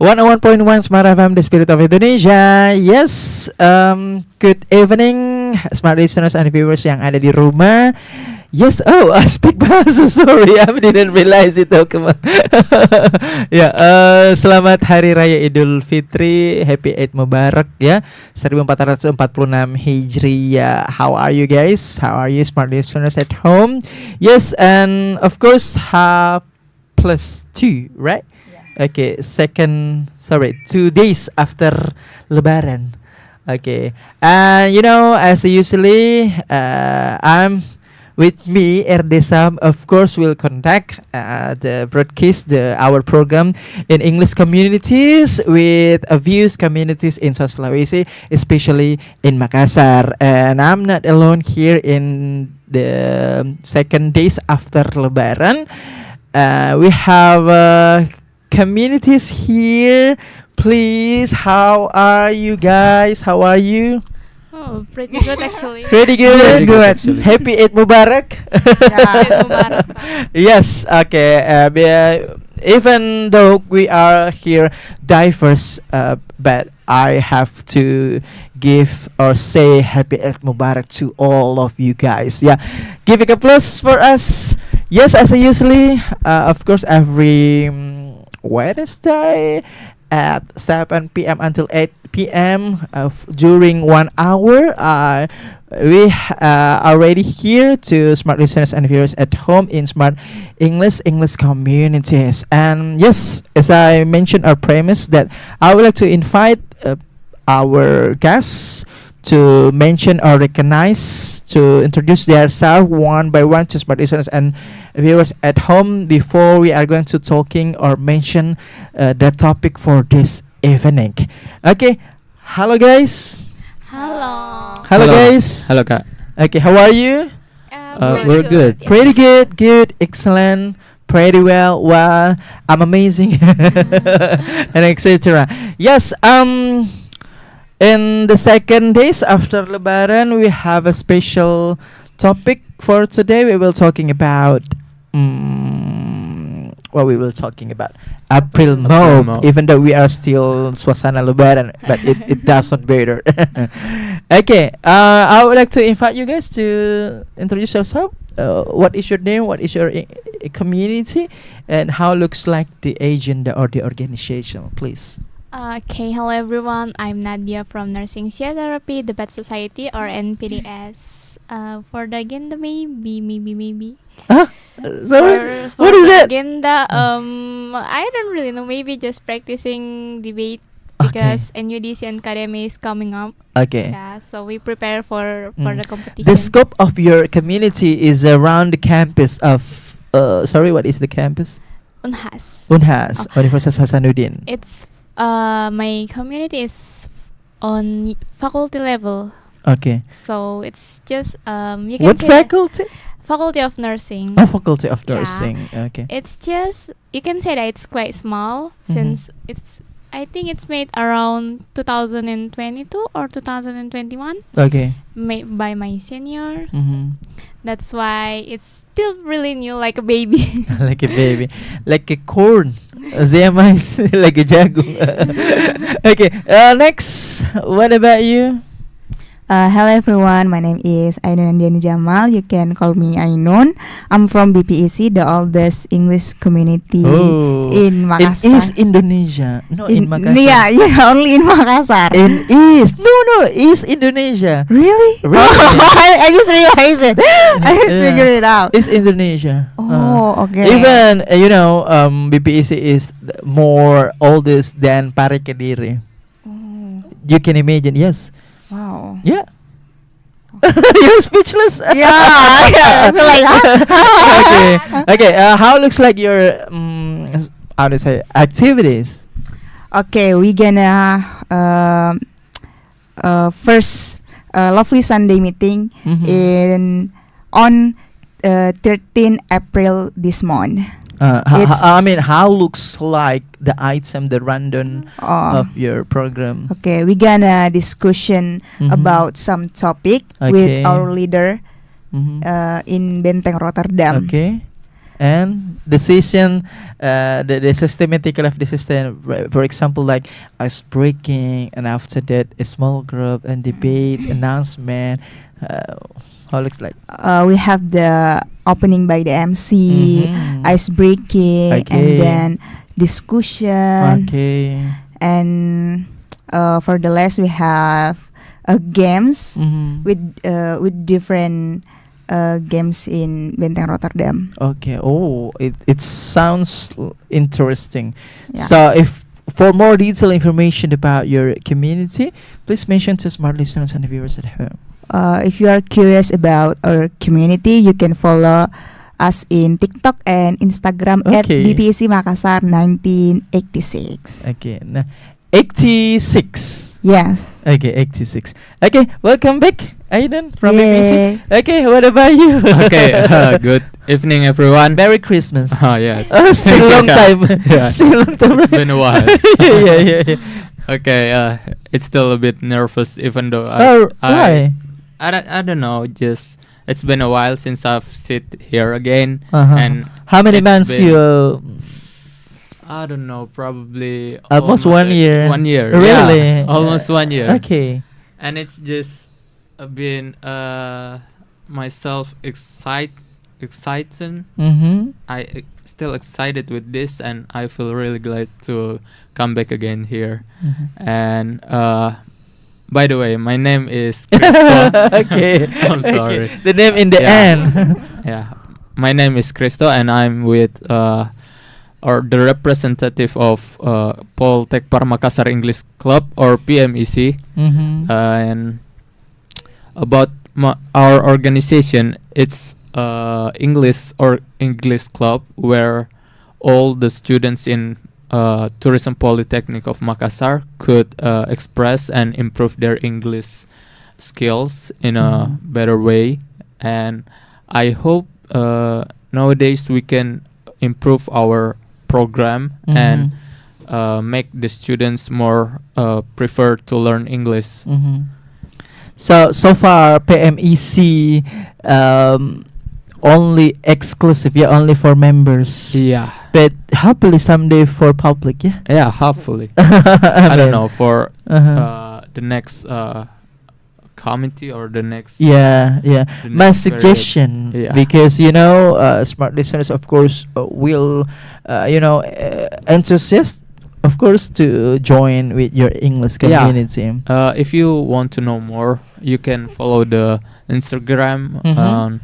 101.1 Smart FM, the spirit of Indonesia. Yes, good evening Smart listeners and viewers yang ada di rumah. Yes, I speak bahasa. Sorry, I didn't realize it. Ya, selamat Hari Raya Idul Fitri, Happy Eid Mubarak ya, 1446 Hijriah. How are you guys? How are you Smart listeners at home? Yes, and of course, +2, right? Okay, 2 days after Lebaran. Okay, and as usually, I'm with me, Erdesam. Of course, will conduct the broadcast, our program in English communities with views communities in South Sulawesi, especially in Makassar. And I'm not alone here in the second days after Lebaran. We have communities here. Please, how are you guys? How are you? Oh, pretty good actually. Pretty good. Actually. Happy Eid Mubarak. Eid Mubarak. Yes. Okay. Even though we are here diverse, but I have to give or say Happy Eid Mubarak to all of you guys. Yeah, give a applause for us. Yes, as I usually, of course, every Wednesday at 7 p.m. until 8 p.m. During 1 hour, we are already here to smart listeners and viewers at home in smart English communities. And yes, as I mentioned our premise that I would like to invite our guests to mention or recognize, to introduce themselves one by one to smart listeners and viewers at home before we are going to talking or mention the topic for this evening. Okay, hello guys. Hello. Guys. Hello Kak. Okay, how are you? We're good. Yeah. Pretty good, excellent, pretty well. Well, I'm amazing, and etc. Yes. In the second days after Lebaran, we have a special topic for today. We will talking about what we will talking about April Mop. Even though we are still suasana Lebaran, but it doesn't matter. Okay, I would like to invite you guys to introduce yourself. What is your name? What is your community? And how looks like the agenda or the organization, please? Okay, hello everyone. I'm Nadia from Nursing Therapy Debate Society or NPDS. For the agenda, maybe. Huh? So For what is the it? agenda, I don't really know. Maybe just practicing debate because NUDC and Academy is coming up. Okay. Yeah, so we prepare for the competition. The scope of your community is around the campus of. What is the campus? Unhas. Unhas, Universitas Hasanuddin. It's my community is on faculty level. Okay. So it's just you can What say faculty? Faculty of Nursing. Oh, Faculty of Yeah. Nursing. Okay. It's just you can say that it's quite small Mhm. since I think it's made around 2022 or 2021 Okay. made by my seniors. Mm-hmm. That's why it's still really new, like a baby. Like a baby, like a corn. Zema is like a jagung. Okay. Next, what about you? Hello everyone, my name is Ainun Andiani Jamal. You can call me Ainun. I'm from BPEC, the oldest English community in Makassar. In East Indonesia, no, in Makassar. Yeah, only in Makassar. In East, no, East Indonesia. Really? Really? I just realized it. I just Yeah. figured it out. East Indonesia. Oh, okay. Even BPEC is more oldest than Pare Kediri. Oh, You can imagine, yes. wow. Yeah. You're speechless. Yeah, I feel like Okay. How looks like your how to say activities? Okay, we gonna first lovely Sunday meeting Mhm. on 13 April this month. How looks like the item, the rundown of your program? Okay, we gonna discussion Mhm. about some topic Okay. with our leader Mhm. in Benteng Rotterdam. Okay. and decision, the systematical of the system. For example, like ice breaking, and after that, a small group and debate, announcement. Uh, how looks like? We have the opening by the MC, Mhm. ice breaking, and Okay. then discussion, Okay. and for the last we have games Mhm. with different games in Benteng Rotterdam. Okay. Oh, it sounds interesting. Yeah. So, if for more detailed information about your community, please mention to smart listeners and viewers at home. If you are curious about our community, you can follow us in TikTok and Instagram at Okay. BPC Makassar 1986. Okay. Nah, 86. Yes. Okay, 86. Okay, welcome back, Aiden from BBC. Yay. Okay, what about you? Okay, good evening, everyone. Merry Christmas. Oh, yeah. Oh, still a long time. Yeah. Still a long time. It's been a while. yeah. Okay, it's still a bit nervous, even though Why? I don't know. Just it's been a while since I've sit here again, Uh-huh. and How many it's months been- you? I don't know, probably Almost 1 year. 1 year, Really? yeah, almost 1 year. Okay. And it's just been myself exciting. Mm-hmm. Still excited with this, and I feel really glad to come back again here. And by the way, my name is Christo. Okay. I'm sorry. Okay. The name in the Yeah. end. Yeah, my name is Christo, and I'm with or the representative of Paul Tekpar Makassar English Club, or PMEC. Mm-hmm. And about our organization, it's English Club, where all the students in Tourism Polytechnic of Makassar could express and improve their English skills in a better way. And I hope nowadays we can improve our program and make the students more prefer to learn English. So far PMEC only exclusive, yeah, only for members. Yeah. But hopefully someday for public, yeah. Yeah, hopefully. I don't know, for the next committee or the next Yeah. the My next period. suggestion, Yeah. because smart listeners, of course, will enthusiast, of course, to join with your English Yeah. community. If you want to know more, you can follow the Instagram Mhm. on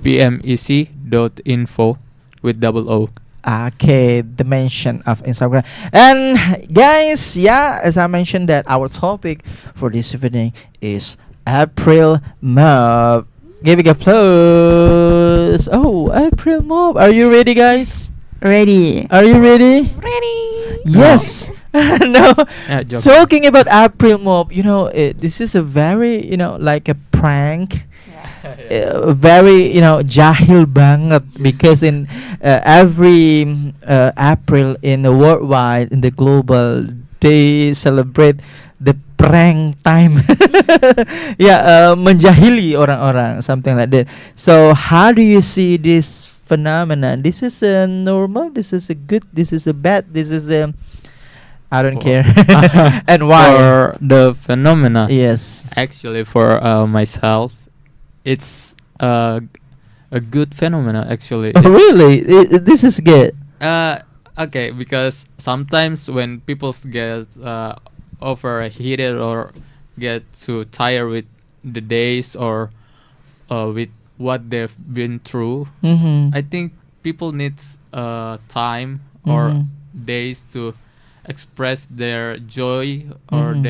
pmec.info with double O. Okay, the mention of Instagram. And guys, yeah, as I mentioned, that our topic for this evening is April Mob. Giving applause. Oh, April Mob. Are you ready, guys? Ready. Are you ready? Ready? Yes. No. Yeah, joke. Talking about April Mob, this is a very, like a prank. Very jahil banget, because in every April in the worldwide, in the global, they celebrate the prank time. Yeah, menjahili orang-orang, something like that. So how do you see this phenomenon? This is a normal, this is a good, this is a bad, this is a I don't care. And why? For the phenomena, Yes. actually, for myself, it's a good phenomena. Actually, Oh, really? This is good. Okay, because sometimes when people get overheated or get too tired with the days or with what they've been through, Mm-hmm. I think people need time or Mhm. days to express their joy, or Mhm.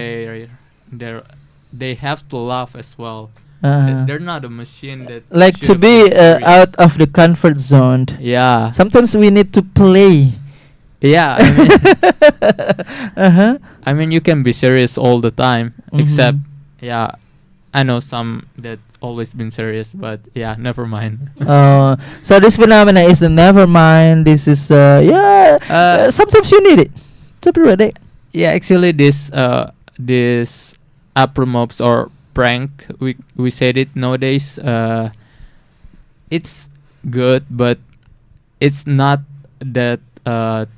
they have to laugh as well. Uh, They're not a machine that like to should be serious. out of the comfort zone. Yeah, Sometimes we need to play. yeah. I mean, Uh-huh. I mean, you can be serious all the time, Mhm. except, yeah, I know some that always been serious, but yeah, never mind. So this phenomena is the never mind. This is sometimes you need it to be ready. Yeah, actually, this April mobs or prank, we said it nowadays. It's good, but it's not that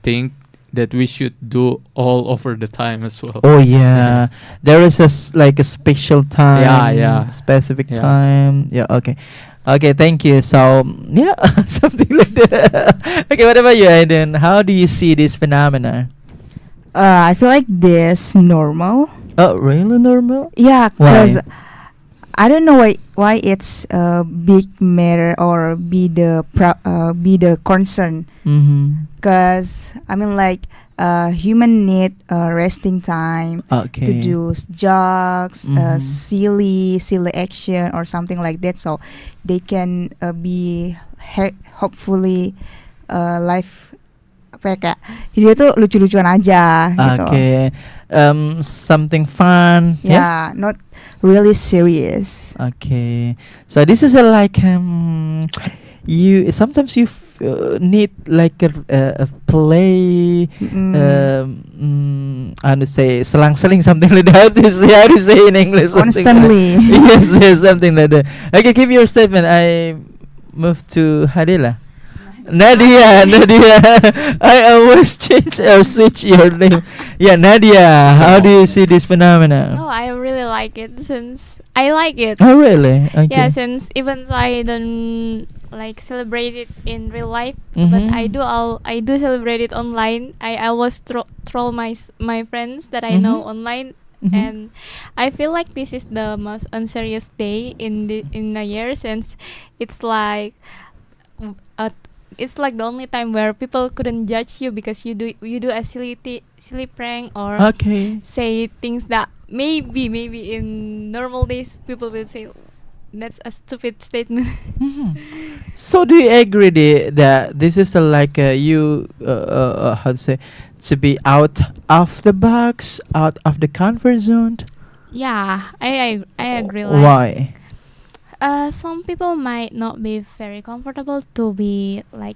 thing that we should do all over the time as well. Oh yeah, there is like a special time. Yeah. Specific Yeah. time. Yeah. Okay. Okay. Thank you. So yeah, something like that. Okay. What about you, Aiden? How do you see this phenomena? I feel like this normal. Oh, really normal? Yeah, Why? because I don't know why it's a big matter or be the concern. Mm-hmm. Cause I mean like human need resting time Okay. to do jogs, Mhm. silly action or something like that. So they can be hopefully life apa ya kayak hidup tuh lucu-lucuan aja gitu. Okay. Something fun. Yeah, not really serious. Okay. So this is a like you sometimes you need like a play. I would say selang-seling something like that. How to say in English? Something like Constantly. yes, something like that. Okay, give your statement. I move to Hadila. Nadia. I always change or switch your name. Yeah, Nadia. How do you see this phenomena? Oh, I really like it since I like it. Oh, really? Okay. Yeah, since even though I don't like celebrate it in real life, Mhm. but I do celebrate it online. I always troll my friends that I know Mhm. online, Mhm. and I feel like this is the most unserious day in a year, since it's like uh, it's like the only time where people couldn't judge you because you do a silly prank or Okay. say things that maybe in normal days people will say that's a stupid statement. Mhm. So do you agree that this is like you how to say, to be out of the box, out of the comfort zone? Yeah, I agree. Like, Why? some people might not be very comfortable to be like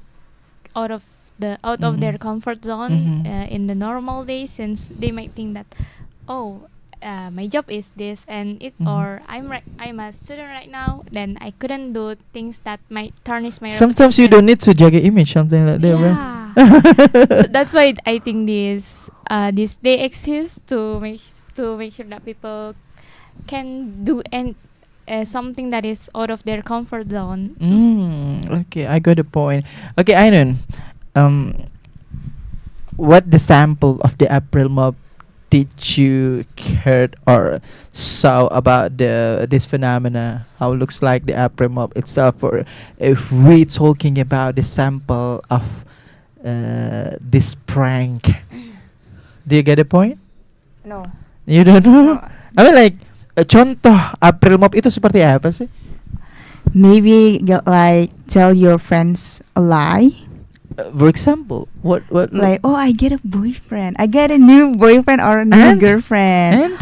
out of their Mhm. comfort zone Mhm. in the normal days, since they might think that, oh, my job is this and it, Mhm. or I'm a student right now, then I couldn't do things that might tarnish my Sometimes you reputation. don't need to jaga image, something like that, right? Yeah. So that's why I think this day exists to make sure that people can do something that is out of their comfort zone. Okay, I got the point. Okay, Ainon, what the sample of the April Mop did you heard or saw about this phenomena? How looks like the April Mop itself? Or if we talking about the sample of this prank, do you get the point? No. You don't know? No. I mean like contoh April Mop itu seperti apa sih? Maybe like tell your friends a lie. For example, what Like, oh, I get a boyfriend. I get a new boyfriend or a new And? girlfriend.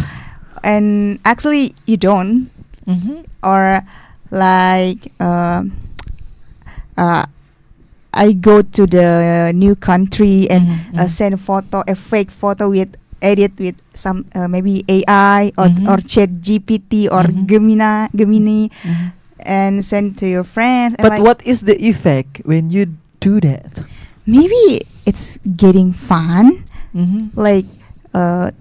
And actually, you don't. Mhm. Or like, I go to the new country and Mhm. send a fake photo with edit with some maybe AI or Mhm. Chat GPT or Mhm. Gemini Mhm. and send to your friends. And But like, what is the effect when you do that? maybe it's getting fun. Mm-hmm. Like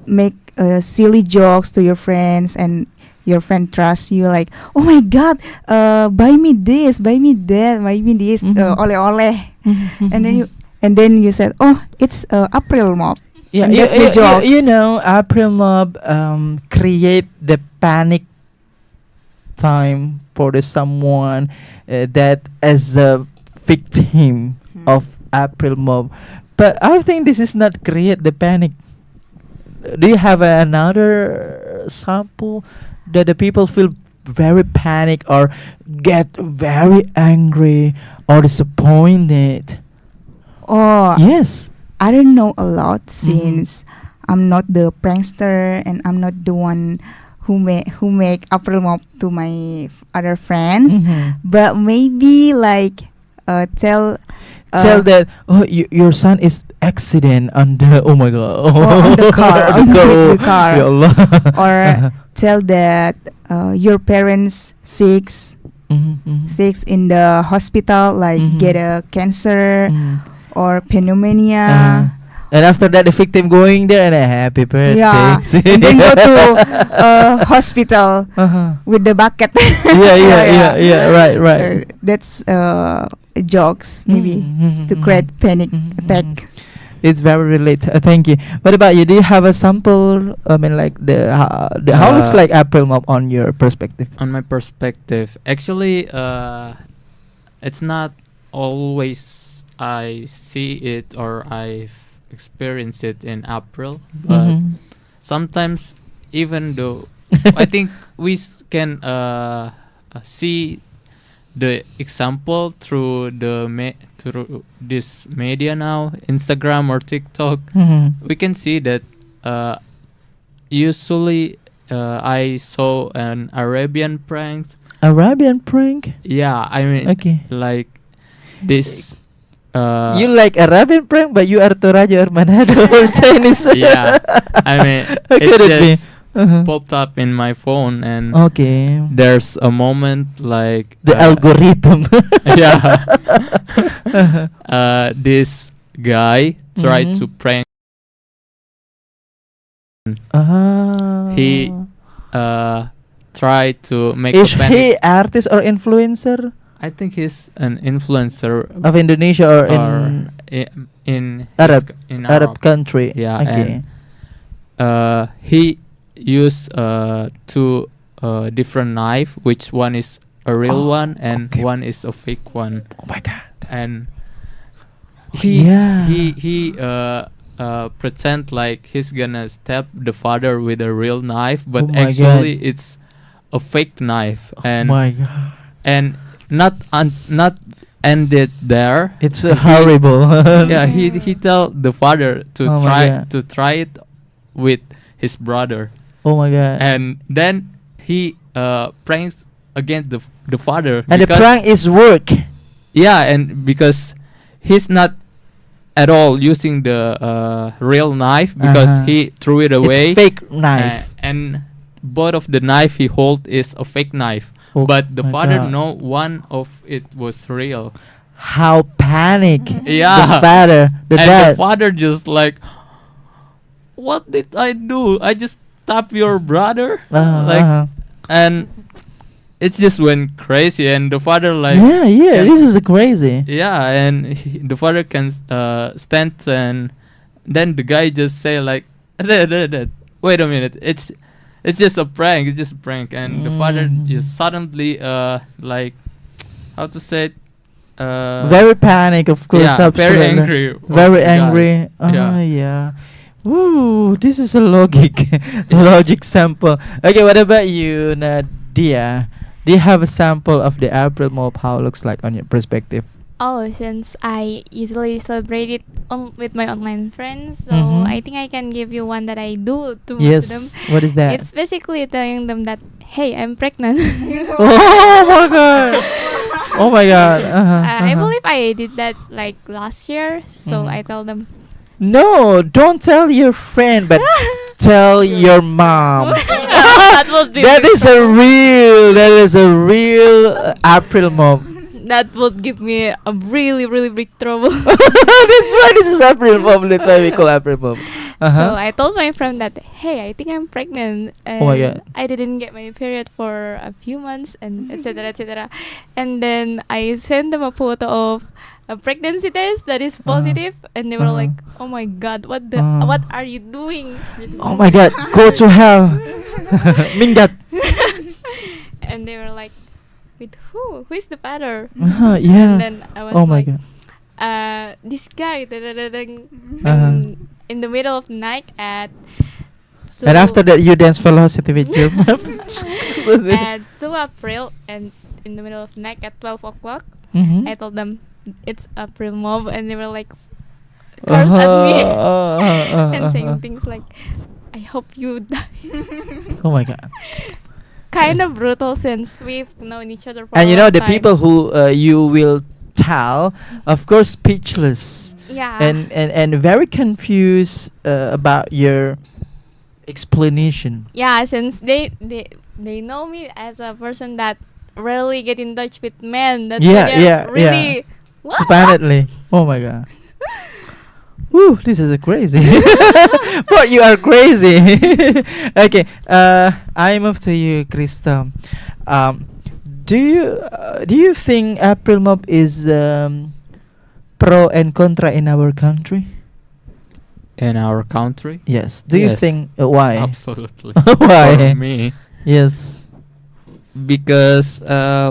make silly jokes to your friends and your friend trusts you, like, oh my god, buy me this, buy me that, buy me this, Mhm. oleh-oleh. Mm-hmm. And then you said, oh, it's April Mop. Yeah, And that's the jokes. you know, April Mob create the panic time for the someone that as a victim of April Mob. But I think this is not create the panic. Do you have another sample that the people feel very panic or get very angry or disappointed? Oh, Yes. I don't know a lot since I'm not the prankster and I'm not the one who make April Mop to my other friends. Mhm. But maybe like tell That your son is accident on the oh my god on the car, on the car. Ya Allah. or tell that your parents sick sick in the hospital, like get a cancer or pneumonia. And after that, the victim going there and happy birthday. Yeah, and then go to hospital with the bucket. yeah. Right. That's jokes maybe to create panic attack. It's very related. Thank you. What about you? Do you have a sample? I mean, like the how looks like April Mop on your perspective? On my perspective, actually, it's not always I see it or I experience it in April, but sometimes even though I think we can see the example through through this media now, Instagram or TikTok, we can see that usually I saw an Arabian prank. Arabian prank? Yeah, I mean, like this. You like Arabian prank, but you are Toraja or Manado or Chinese. Yeah, I mean, it just popped up in my phone, and there's a moment like the algorithm. Yeah, this guy tried to prank. He tried to make. Is he artist or influencer? I think he's an influencer of Indonesia or in Arab country. Yeah, and he used two different knife. Which one is a real one and one is a fake one. Oh my god! And he pretend like he's gonna stab the father with a real knife, but actually it's a fake knife. And my god! And not ended there. It's horrible. Yeah, he tell the father to try it with his brother. Oh my god! And then he pranks against the father. And the prank is work. Yeah, and because he's not at all using the real knife, because he threw it away. It's fake knife. And both of the knife he hold is a fake knife. But the father know one of it was real. How panic! Yeah, the father, the father just like, what did I do? I just stabbed your brother, and it's just went crazy. And the father like, this is crazy. Yeah, and the father can stand, and then the guy just say like, wait a minute, it's just a prank. It's just a prank. And the father just suddenly like, how to say it? Very panic, of course. Yeah, very angry. Very angry. Yeah. Woo, this is a logic sample. Okay, what about you, Nadia? Do you have a sample of the April Mop? How it looks like on your perspective? Oh, since I usually celebrate it with my online friends, so I think I can give you one that I do to them. What is that? It's basically telling them that, hey, I'm pregnant. Oh my god! Oh my god! I believe I did that like last year, so I tell them. No, don't tell your friend, but tell your mom. That is a real April Mop. That would give me a really, really big trouble. That's why this is April Mop. That's why we call April Mop. So I told my friend that, hey, I think I'm pregnant, and oh my god, I didn't get my period for a few months, and etc. etc. And then I sent them a photo of a pregnancy test that is positive, and they were like, oh my god, what are you doing? Oh my god, go to hell. Minggat. And they were like, with who? Who is the father? Yeah. And then I was my like, god. This guy. In the middle of the night at. And after that, you dance velocity with your mom. At 2 April, and in the middle of the night at 12 o'clock, I told them it's April Mop, and they were like, curse at me and saying things like, I hope you die. Oh my god. Kind of brutal since we've known each other for and a you know long the time. people who you will tell, of course, speechless. Yeah. And very confused about your explanation. Yeah, since they know me as a person that rarely get in touch with men. That's Yeah, why they're yeah, really what? Definitely. Oh my god. Woo, this is a crazy. But you are crazy. Okay, I move to you, Krista. Um, do you think April Mop is pro and contra in our country? In our country, Yes. Do you Yes, think why? absolutely. Why? For me, Yes. because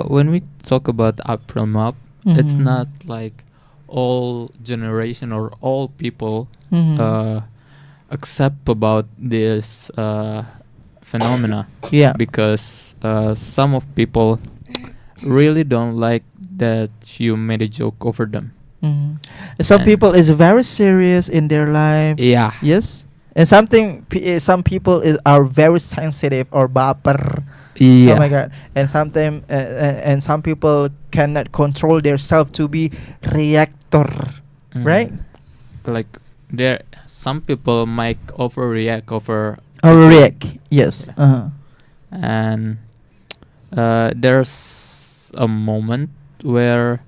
when we talk about April Mop, it's Mhm. not like all generation or all people Mhm. accept about this phenomena, Yeah. because some of people really don't like that you made a joke over them. Mhm. Some And- people is very serious in their life. Yeah. Yes. And some people are very sensitive or baper. Yeah. Oh my god. And sometimes and some people cannot control themselves to be reactor, Mm. right? Like there, some people might overreact over, Overreact. Yes. Yeah. Uh-huh. and there's a moment where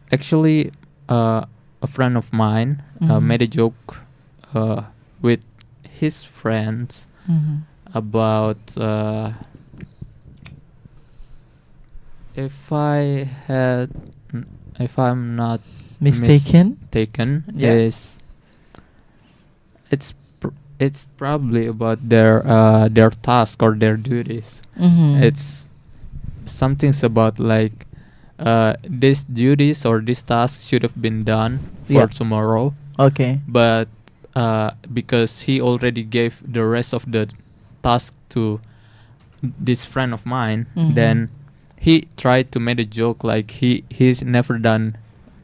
actually a friend of mine Mhm. made a joke with his friends Mhm. about if I had if I'm not Mistaken. mistaken, Yeah. is it's probably about their task or their duties. Mhm. It's something's about like these duties or this task should have been done for Yeah. tomorrow, Okay. but because he already gave the rest of the task to this friend of mine, Mhm. then he tried to make a joke like he's never done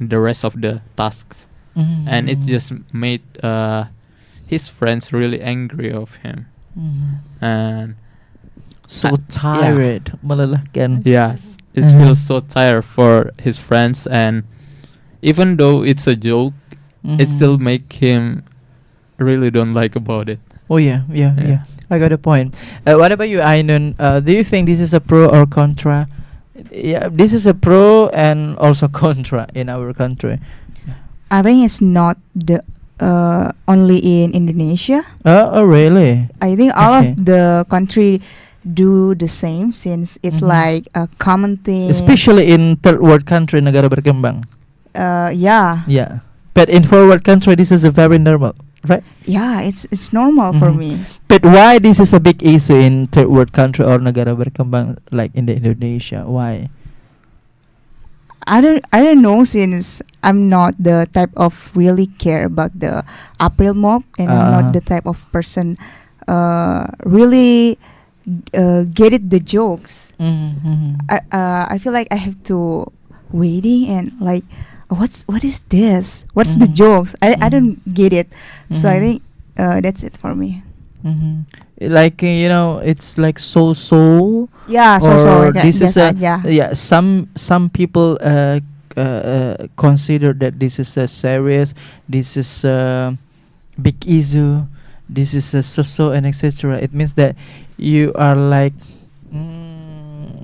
the rest of the tasks, Mhm. and it just made his friends really angry of him. Mhm. And So yeah. tired, melelahkan. yes, it Mhm. feels so tired for his friends, and even though it's a joke, it Mhm. still make him really don't like about it. Oh yeah, yeah, Yeah. yeah. I got a point. What about you, Ainun? Do you think this is a pro or contra? Yeah, this is a pro and also contra in our country. I think it's not the only in Indonesia. Oh, really? I think all Okay. of the country do the same, since it's Mhm. like a common thing. Especially in third world country, negara berkembang. Yeah, Yeah. But in forward country, this is a very normal, right? yeah, it's normal for Mhm. me. But why this is a big issue in third world country or negara berkembang like in the Indonesia? Why? I don't know, since I'm not the type of really care about the April Mop, and I'm not the type of person really get it the jokes. Mm-hmm. I feel like I have to waiting and like, what is this? What's the Mhm. jokes? I Mhm. don't get it. So I Mhm. think that's it for me. Mm-hmm. Like it's like so. Yeah, so Or okay, this is biasa a aja. some people consider that this is a serious, this is a big issue, this is a so and etc. It means that you are like,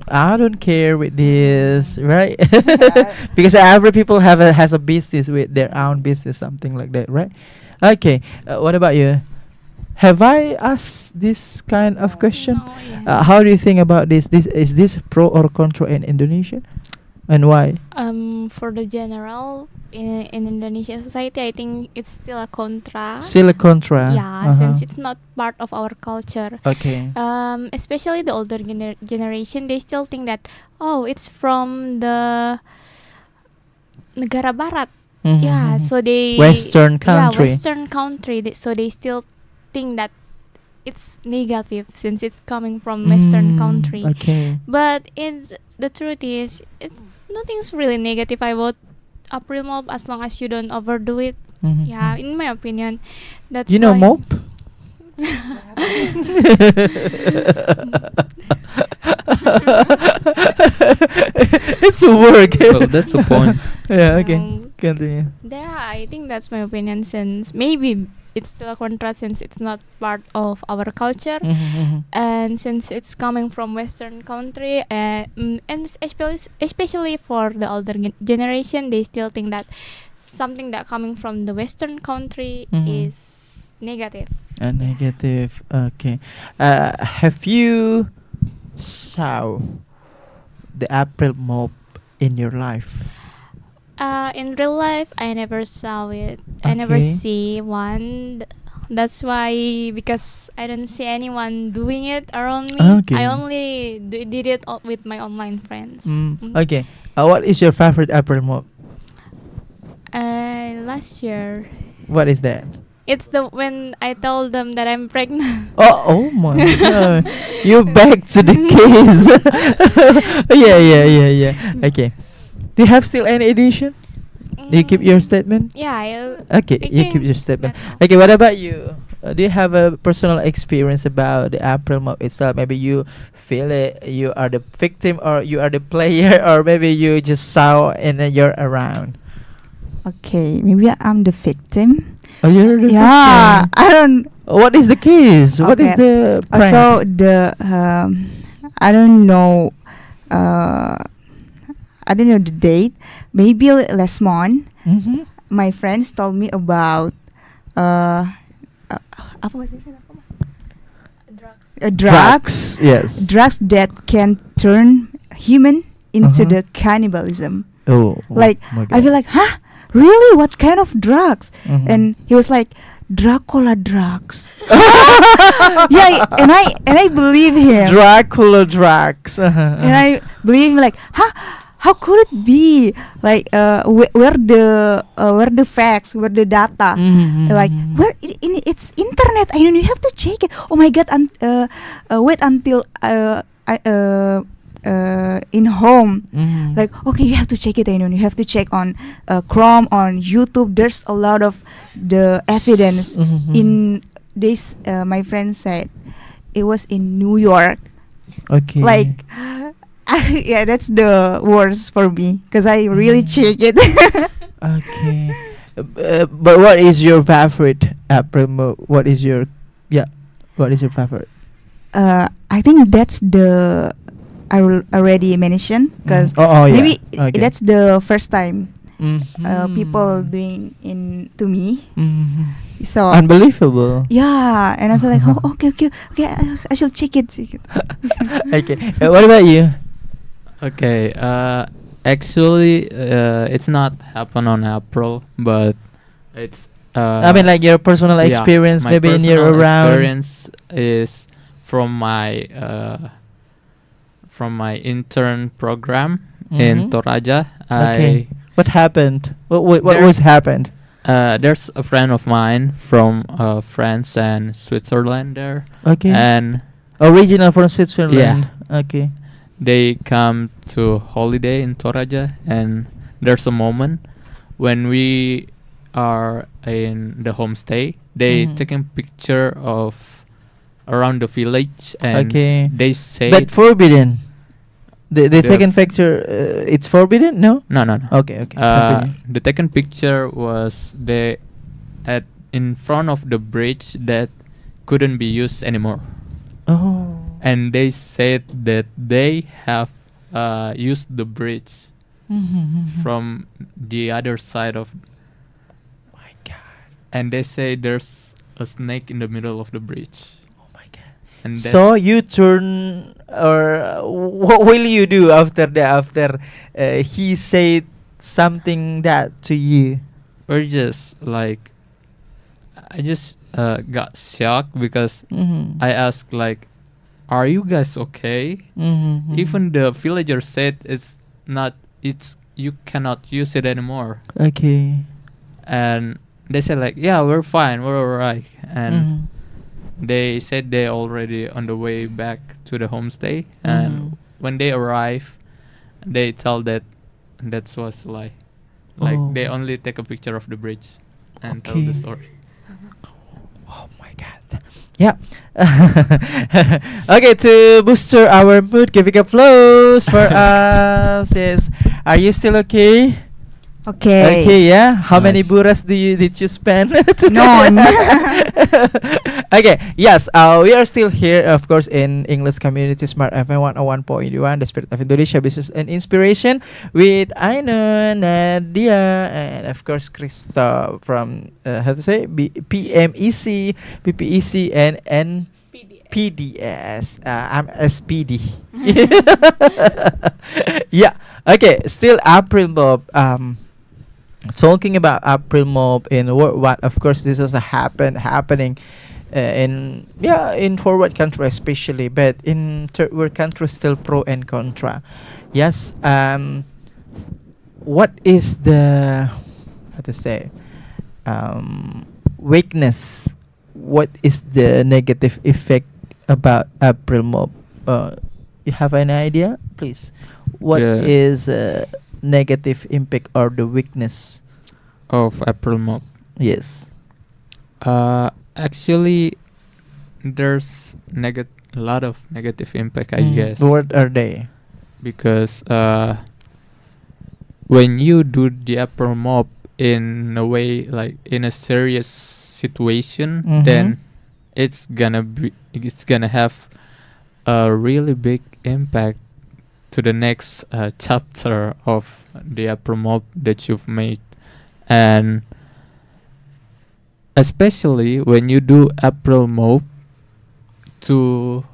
I don't care with this, right? Because every people has a business with their own business, something like that, right? Okay, what about you? Have I asked this kind of question? No, yeah. How do you think about this? Is this pro or contra in Indonesia, and why? For the general in Indonesia society, I think it's still a contra. Still a contra. Yeah, since it's not part of our culture. Okay. Especially the older generation, they still think that, oh, it's from the negara barat. Mhm, Yeah, mhm. so they Western country. Yeah, Western country. So they still think that it's negative since it's coming from Western country. Okay. But the truth is, it's nothing's really negative about April Mop as long as you don't overdo it. Mhm, Yeah, mhm. in my opinion, that's You know why. mop? It's a work. Well, that's the point. Yeah. Okay. Continue. Yeah, I think that's my opinion. Since maybe it's still a contrast, since it's not part of our culture, and since it's coming from Western country, and especially for the older generation, they still think that something that coming from the Western country Mhm. is negative. A negative. Okay. Have you saw the April Mop in your life? In real life, I never saw it. I never Okay. see one. That's why, because I don't see anyone doing it around me. Okay. I only did it with my online friends. Okay. What is your favorite April Mop? Last year, What is that? it's the when I told them that I'm pregnant. Oh my god. You back to the case. Yeah. Okay. Do you have still any edition? Do you keep your statement? Yeah, Okay, I you keep think your statement. that's all. Okay, what about you? Do you have a personal experience about the April Mop itself? Maybe you feel it, you are the victim, or you are the player, or maybe you just saw and then you're around. Okay, maybe I'm the victim. Oh, you're the Yeah, victim. I don't. What is the case? What is Okay. the prank? So the I don't know. I don't know the date. Maybe last month, Mhm. my friends told me about apa was it? Drugs. Drugs. Yes. Drugs that can turn human into Uh-huh. the cannibalism. Oh. Like, my I God. feel like, huh? Really? What kind of drugs? Mhm. And he was like, Dracula drugs. Yeah, and I believe him. Dracula drugs. And I believe him, like, huh? How could it be? Like, where the facts, where the data? Mhm. Like, where it's internet. I don't. You have to check it. Oh my god! Wait until in home. Mhm. Like, okay, you have to check it. I know you have to check on Chrome, on YouTube. There's a lot of the evidence Mhm. in this. My friend said it was in New York. Okay. Like, yeah, that's the worst for me because I really check it. Okay. But what is your favorite April Mop? What is your What is your favorite? I think that's the I already mentioned because Oh, yeah. maybe Okay. that's the first time Mhm. people doing in to me. Mhm. So Unbelievable. yeah, and I feel like, oh, okay, I should check it. Okay. What about you? Okay. Actually, it's not happen on April, but it's. I mean, like your personal yeah, experience, my maybe in your personal around. experience is from my intern program in Mhm. Toraja. Okay. What happened? What was There's- happened? There's a friend of mine from France and Switzerland there, Okay. and Original from Switzerland. Okay. they come to holiday in Toraja, and there's a moment when we are in the homestay. They Mhm. taking picture of around the village, and Okay. they say But forbidden. The The taken f- picture. It's forbidden. No. no. Okay. Continue. The taken picture was they at in front of the bridge that couldn't be used anymore, Oh. and they said that they have used the bridge Mhm. from the other side of, My God. and they say there's a snake in the middle of the bridge, Oh my God. and So you turn, or what will you do after that? After he said something that to you. we're just like, I just got shocked because Mhm. I asked like, are you guys okay? Mhm. Even the villager said it's you cannot use it anymore, Okay. and they said like, yeah, we're fine, we're alright, and Mhm. they said they already on the way back to the homestay, and Mhm. when they arrive, they tell that was lie, like they Oh. only take a picture of the bridge and tell the Okay. story. Oh my God. Yeah. Okay, to booster our mood, giving applause for us. Yes. Are you still okay? Okay. Okay, yeah. How many Nice. buras did you spend today? None. Okay, yes. We are still here, of course, in English Community Smart FM 101.1, the Spirit of Indonesia Business and Inspiration, with Aino, Nadia, and of course Christoph from how to say PMEC, PPEC, and PDS. I'm SPD. Yeah. Okay. Still April Bob. Talking about April Mob in worldwide, of course, this is a happening in forward country especially, but in third world countries still pro and contra. Yes. What is the how to say weakness? What is the negative effect about April Mob? You have an idea, please? What Yeah. is negative impact or the weakness? Of April Mop. Yes. Actually, there's a lot of negative impact, I guess, What are they? because when you do the April Mop in a way like in a serious situation, then it's gonna have a really big impact to the next chapter of the April Mop that you've made. And especially when you do April Mop to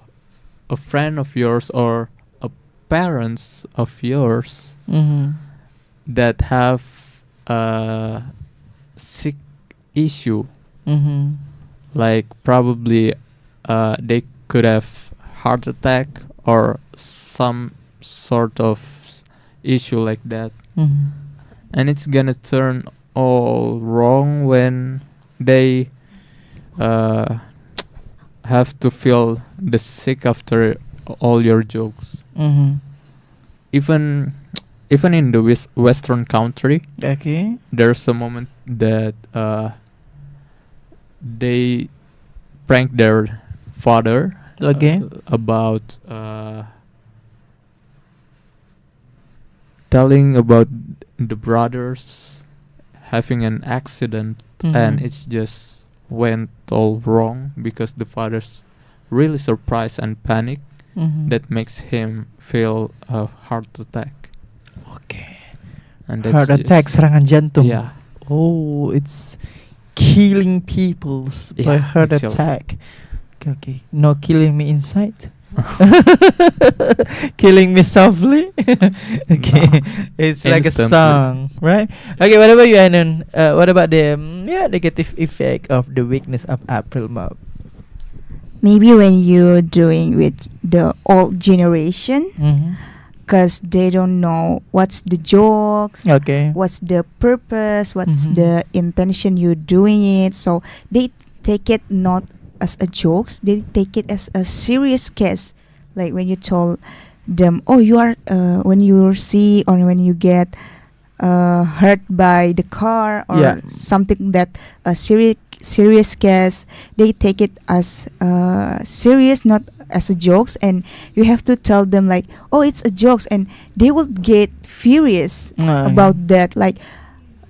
a friend of yours or a parents of yours Mm-hmm. that have a sick issue, Mm-hmm. like probably they could have heart attack or some sort of issue like that, Mm-hmm. and it's gonna turn all wrong when they have to feel the sick after all your jokes. Mm-hmm. Even in the western country, Okay. there's a moment that they prank their father Okay. about telling about the brothers having an accident, and Mhm. it's just went all wrong because the father's really surprised and panic. Mhm. That makes him feel a heart attack, Okay. and Heart attack, just- serangan jantung. Yeah. Oh, it's killing people by Yeah, heart actually. attack. Okay, okay. No killing me inside. Killing me softly. Okay, No. it's like a Instantly. song, right? Okay, what about you, Anon? What about the negative effect of the weakness of April Mop? Maybe when you're doing with the old generation, Mm-hmm. because they don't know what's the jokes, Okay. what's the purpose, what's Mhm. the intention you're doing it. So they take it not as a jokes, they take it as a serious case. Like when you told them, oh, you are when you see or when you get hurt by the car or Yeah. something that a serious case, they take it as serious, not as a jokes, and you have to tell them like, oh, it's a jokes, and they will get furious about that. Like,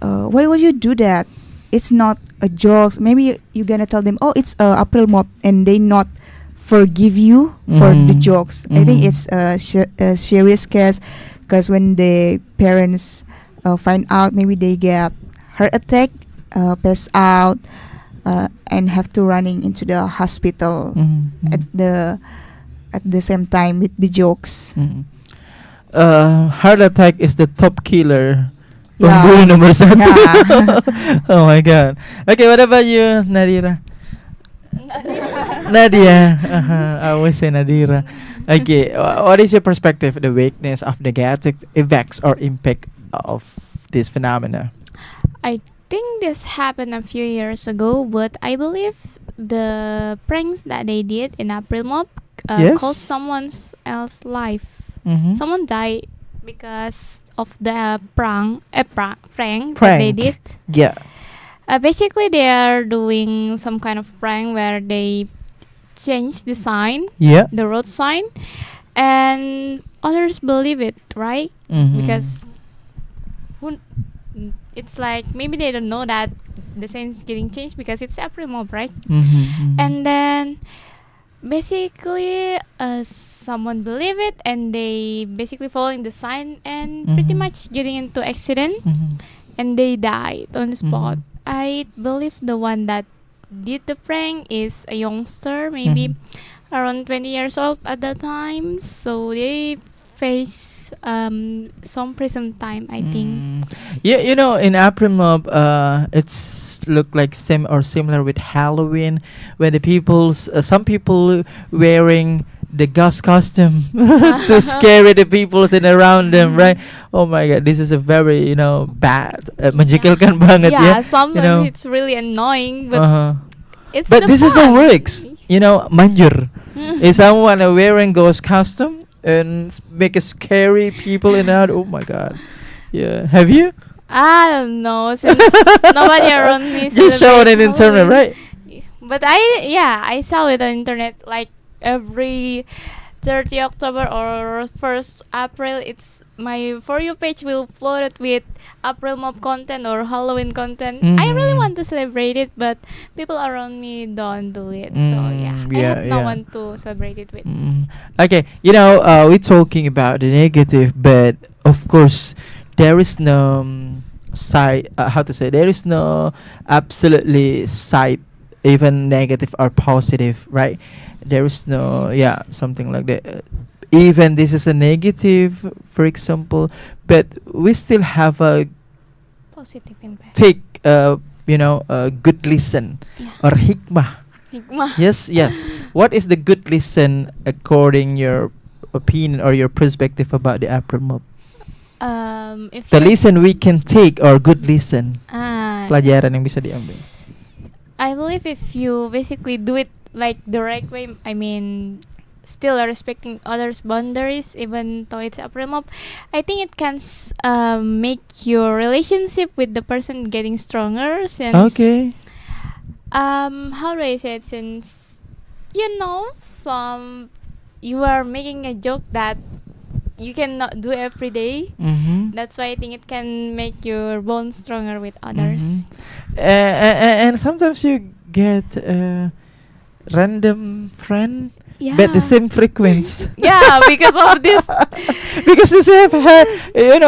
why will you do that? It's not a jokes. Maybe you're gonna tell them, oh, it's a April Mop, and they not forgive you for the Mhm. jokes. I think Mhm. it's a serious case, because when the parents find out, maybe they get heart attack, pass out, and have to running into the hospital Mhm. at the same time with the jokes. Mhm. Heart attack is the top killer. Yeah. Pembunuh nomor satu. Yeah. Oh my god. Okay, what about you, Nadira? Nadia. I always say Nadira. Okay, what is your perspective, the weakness of negative effects or impact of this phenomena? I think this happened a few years ago, but I believe the pranks that they did in April Mop Yes. cost someone else's life. Mm-hmm. Someone died because of the prank that they Prank. did. Yeah. Basically, they are doing some kind of prank where they change the sign, Yeah. the road sign, and others believe it, right? Mhm. Because who it's like maybe they don't know that the sign is getting changed because it's April Mop, right? Mm-hmm. And then basically someone believe it and they basically following the sign and pretty Mhm. much getting into accident Mhm. and they died on the spot. Mhm. I believe the one that did the prank is a youngster, maybe Mhm. around 20 years old at that time, so they face some prison time, I think. Mm. Yeah, you know, in April Mob, it's look like same or similar with Halloween, where the people's some people wearing the ghost costume to scare the peoples in around them, right? Oh my God, this is a very bad, menjikelkan banget ya, Yeah, you sometimes know. it's really annoying, but Uh-huh. it's But the this is a fun. works, manjur. If someone wearing ghost costume and make a scary people in out, oh my God. Yeah, have you? I don't know, since nobody around me Just show it celebrate on internet, Halloween. right? But I saw it on internet like every 30 October or 1st April. It's my For You page will flood with April Mop content or Halloween content. I really Mhm. want to celebrate it, but people around me don't do it. So yeah, I Yeah, have no yeah. one to celebrate it with. Okay, we're talking about the negative, but of course, there is no side. How to say? There is no absolutely side, even negative or positive, right? There is no, yeah, something like that. Even this is a negative, for example, but we still have a Positive impact. take, a good listen Yeah. or hikmah. Hikmah. Yes, yes. What is the good listen according your opinion or your perspective about the April Mop? If The you lesson we can take or good lesson, ah, pelajaran yang bisa diambil. I believe if you basically do it like the right way, I mean, still respecting others' boundaries, even though it's a up, I think it can make your relationship with the person getting stronger. Since Okay. how do I say it? Since some you are making a joke that you cannot do every day. Mm-hmm. That's why I think it can make your bond stronger with others. Mm-hmm. And sometimes you get a random friend, Yeah. but the same frequency. Yeah, because of this. Because the same,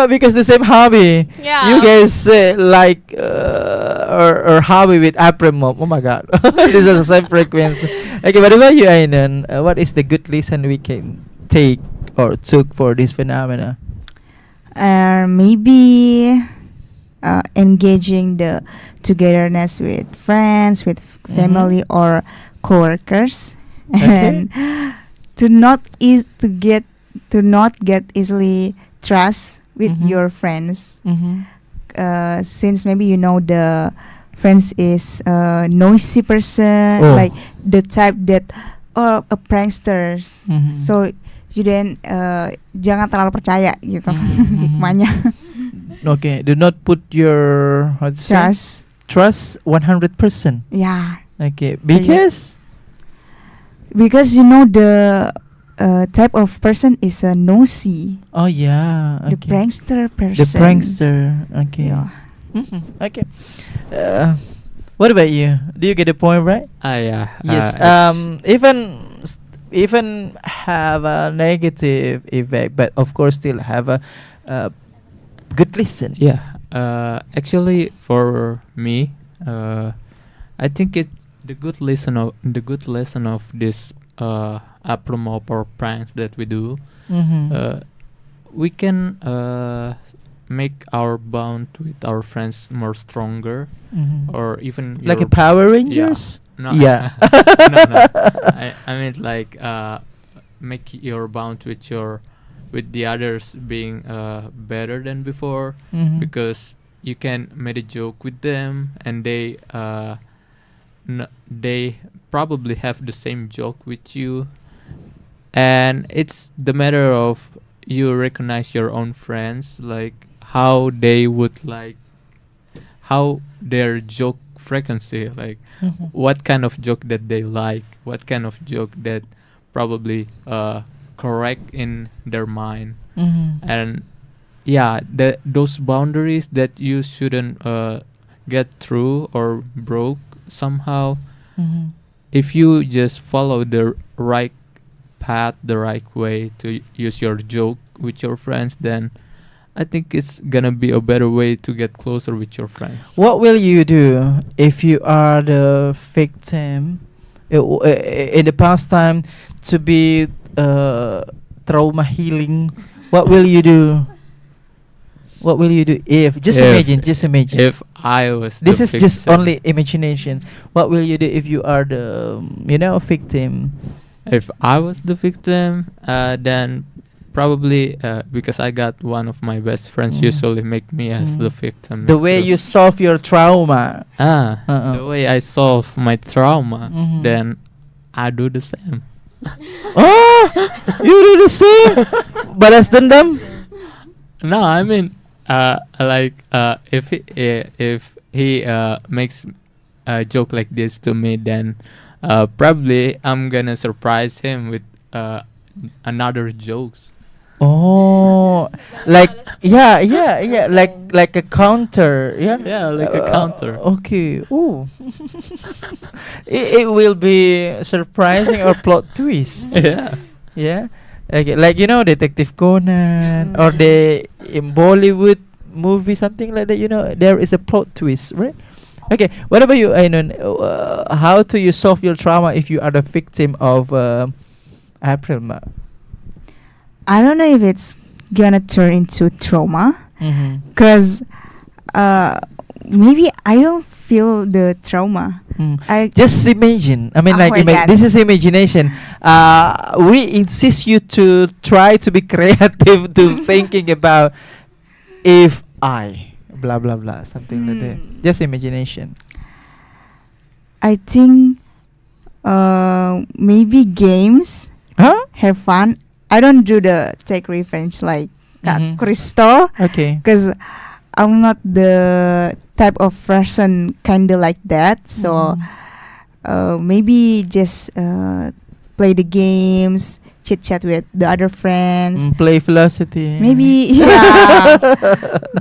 because the same hobby. Yeah. You guys like or hobby with April Mop. Oh my God, this is the same frequency. Okay, what about you, Ainan? What is the good lesson we can take or took for this phenomena? Maybe engaging the togetherness with friends, with family or coworkers, Okay. and to not get easily trust with Mhm. your friends. Mm-hmm. Since maybe the friends is a noisy person, Oh. like the type that or a pranksters. Mhm. So you then jangan terlalu percaya gitu Mhm. hikmahnya. Okay, do not put your trust 100%. Yeah, Okay, because because the type of person is a nosy, oh yeah, the okay. prankster person. The prankster. Okay. Yeah. Okay. What about you? Do you get the point, right? Yeah. Yes. Even have a negative effect, but of course still have a good listen. Yeah. Actually, for me, I think the good lesson of this promo or pranks that we do. Mm-hmm. We can make our bond with our friends more stronger, Mm-hmm. or even Like a your Power Rangers. No, Yeah. no. I mean like make your bond with the others being better than before, Mhm. because you can make a joke with them and they they probably have the same joke with you, and it's the matter of you recognize your own friends, like how they would like how their joke frequency, like Mhm. what kind of joke that they like, what kind of joke that probably correct in their mind. Mhm. And yeah, those boundaries that you shouldn't get through or broke somehow. Mm-hmm. If you just follow the right path, the right way to use your joke with your friends, then I think it's gonna be a better way to get closer with your friends. What will you do if you are the victim in the past time to be trauma healing? What will you do? What will you do if just imagine. If I was This the is just victim, only imagination. What will you do if you are the victim? if I was the victim, then probably because I got one of my best friends Mm. usually make me as the Mm. victim. The way too. you solve your trauma. Uh-uh. The way I solve my trauma, Mhm. then I do the same. Oh, you do the same. Balas dendam. No, I mean, if he makes a joke like this to me, then probably I'm gonna surprise him with another jokes. Oh, like yeah, like a counter, yeah. Yeah, like a counter. Okay. Ooh. It will be surprising or plot twist. Yeah. Yeah. Okay, like Detective Conan or the in Bollywood movie, something like that. There is a plot twist, right? Okay. What about you, Ainun? How do you solve your trauma if you are the victim of April Ma? I don't know if it's gonna turn into trauma, Mm-hmm. because maybe I don't feel the trauma. I Just imagine. I mean, Oh like, my God. this is imagination. We insist you to try to be creative, to thinking about if I, blah blah blah, something like that. Just imagination. I think maybe games, Huh? have fun. I don't do the take revenge like Kak Mhm. Kristo, Okay. because I'm not the type of person kinda like that. So maybe just play the games, chit chat with the other friends. Play velocity. Maybe yeah,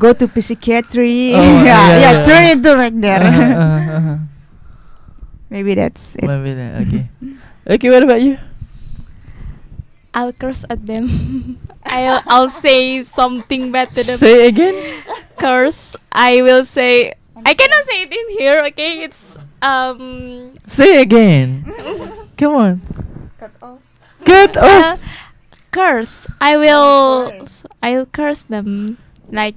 go to psychiatry. Oh, yeah. Turn it to right there. Uh-huh. Maybe that's it. Maybe that, okay. Okay, what about you? I'll curse at them. I'll say something bad to them. Say again. Curse. I will say. I cannot say it in here. Okay, it's Say again. Come on. Cut off. Cut off. curse. I'll curse them like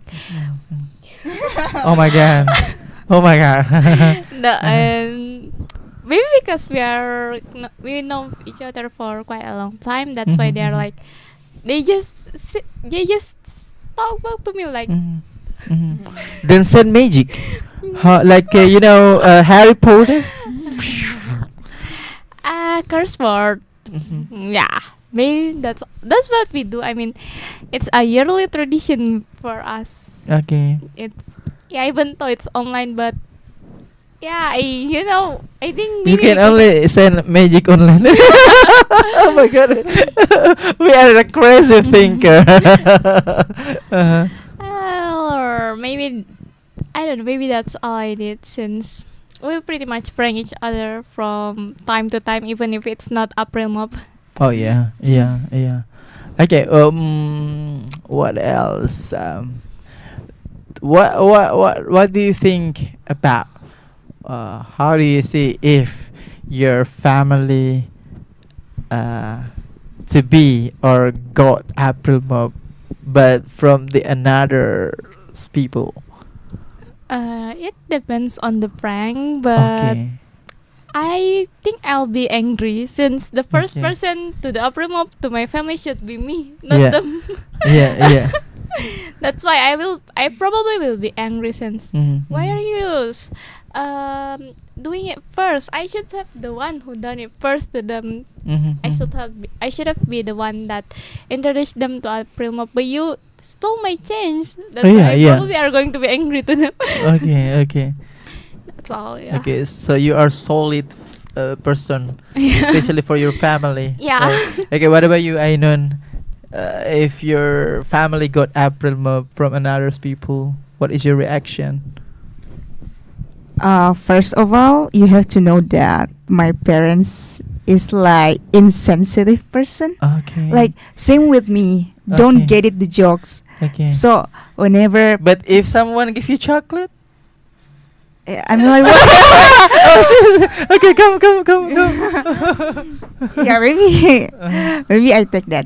Oh my god. Oh my god. maybe because we know each other for quite a long time. That's why they're like they just talk back to me like Then send magic. Like Harry Potter. curse word. Yeah, maybe that's what we do. I mean, it's a yearly tradition for us. Okay. It's even though it's online, but yeah, I think You maybe can because only send magic online. Oh my god. We are a crazy thinker. Uh-huh. or maybe I don't know. Maybe that's all I did since we pretty much prank each other from time to time, even if it's not April Mop. Oh yeah. Okay. What else? What do you think about? How do you see if your family to be or got April Mop, but from the another people? It depends on the prank, but Okay. I think I'll be angry since the first Okay. person to the April Mop to my family should be me, not Yeah. them. Yeah. That's why I probably will be angry since why are you doing it first? I should have the one who done it first to them. I should have be the one that introduced them to April Mop, but you stole my change. That's why I probably are going to be angry to them. Okay. That's all. Yeah. Okay, so you are solid person, especially for your family. Yeah. Okay, what about you, Ainun? if your family got April Mop from another people, what is your reaction? First of all, you have to know that my parents is like insensitive person. Okay. Like same with me. Don't Okay. get it the jokes. Okay. So whenever But if someone give you chocolate, I'm like, what? oh, seriously? Okay, come. Yeah, maybe maybe I take that.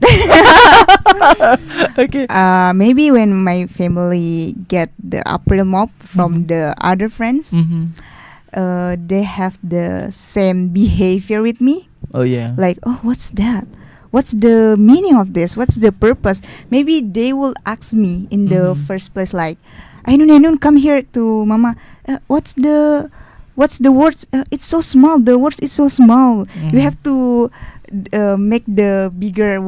Okay. Maybe when my family get the April mop from Mhm. the other friends, Mm-hmm. they have the same behavior with me. Oh yeah. Like, oh, what's that? What's the meaning of this? What's the purpose? Maybe they will ask me in the Mhm. first place, like, Ainun, come here to Mama. What's the words? It's so small. The words is so small. You Mhm. have to make the bigger.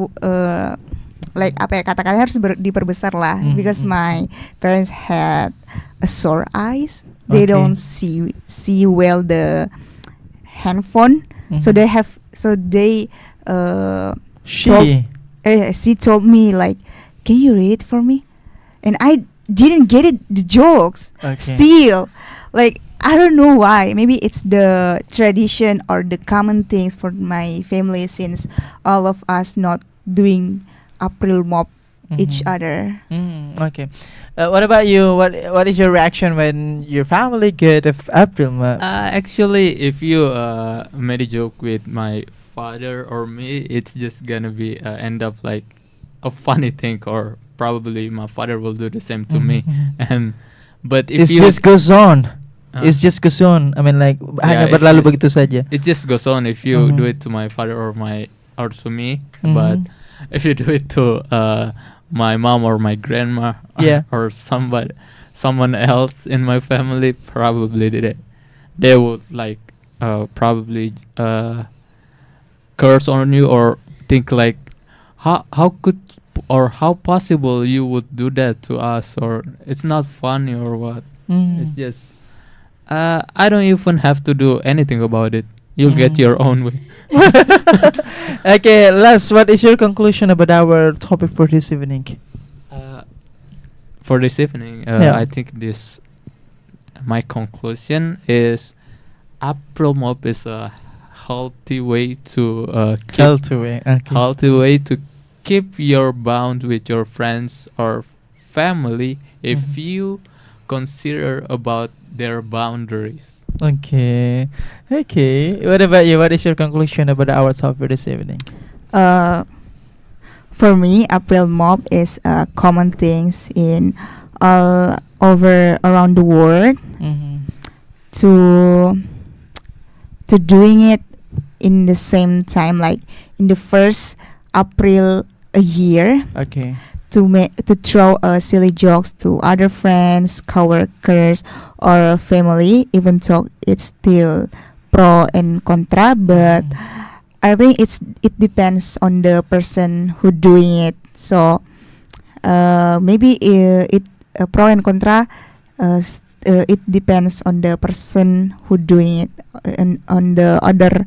Like apa ya, kata-kata harus diperbesar lah, Mhm, because mhm. my parents had a sore eyes. They Okay. don't see well the handphone, so Mhm. they She. she told me like, can you read it for me? And I didn't get it, the jokes. Okay. Still, like, I don't know why. Maybe it's the tradition or the common things for my family, since all of us not doing April mop each Mhm. other. Okay. What about you? What is your reaction when your family get a April Mop? Actually, if you made a joke with my father or me, it's just gonna be end up like a funny thing, or probably my father will do the same to me. And but if It you just goes on. uh, It just goes on. I mean, like hanya it's berlalu just- begitu saja. it just goes on if you do Mhm. it to my father or to me. But Mhm. if you do it to my mom or my grandma, Yeah. or someone else in my family, probably they would like probably curse on you, or think like, how could or how possible you would do that to us, or it's not funny or what. Mm. It's just I don't even have to do anything about it. You'll get Mm. your own way. Okay, last, what is your conclusion about our topic for this evening? For this evening, Yeah. I think my conclusion is April Mop is a healthy way to healthy way to keep your bond with your friends or family if Mhm. you consider about their boundaries. Okay. Okay. What about you? What is your conclusion about our topic for this evening? For me, April mop is common things in all over around the world. Mm-hmm. To doing it in the same time, like in the first April a year, Okay. to throw silly jokes to other friends, coworkers, or family, even though it's still pro and contra. But I think it depends on the person who doing it. So maybe it pro and contra. It depends on the person who doing it, and on the other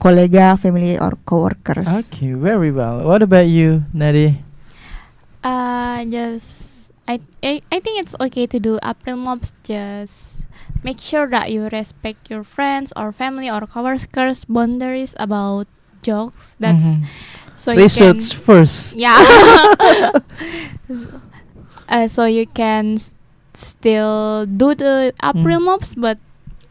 kolega, family, or coworkers. Okay, very well. What about you, Nadi? Just I think it's okay to do April mobs. Just make sure that you respect your friends or family or coworkers boundaries about jokes. That's Mhm. so you can Research first. yeah. So you can still do the April mobs, but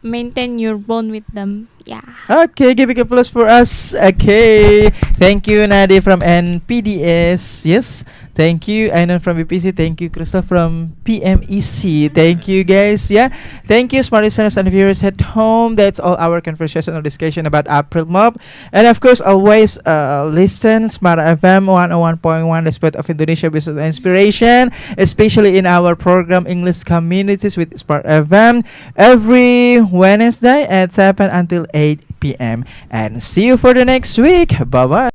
maintain your bond with them. Yeah. Okay, give a plus for us. Okay, thank you, Nadi from NPDS. Yes, thank you, Ainan from BPC. Thank you, Krista from PMEC. Thank you, guys. Yeah, thank you, smart listeners and viewers at home. That's all our conversation or discussion about April Mop. And of course, always listen Smart FM 101.1, the spot of Indonesia business and inspiration, especially in our program English Communities with Smart FM every Wednesday at 7 until 8 p.m. And see you for the next week. Bye bye.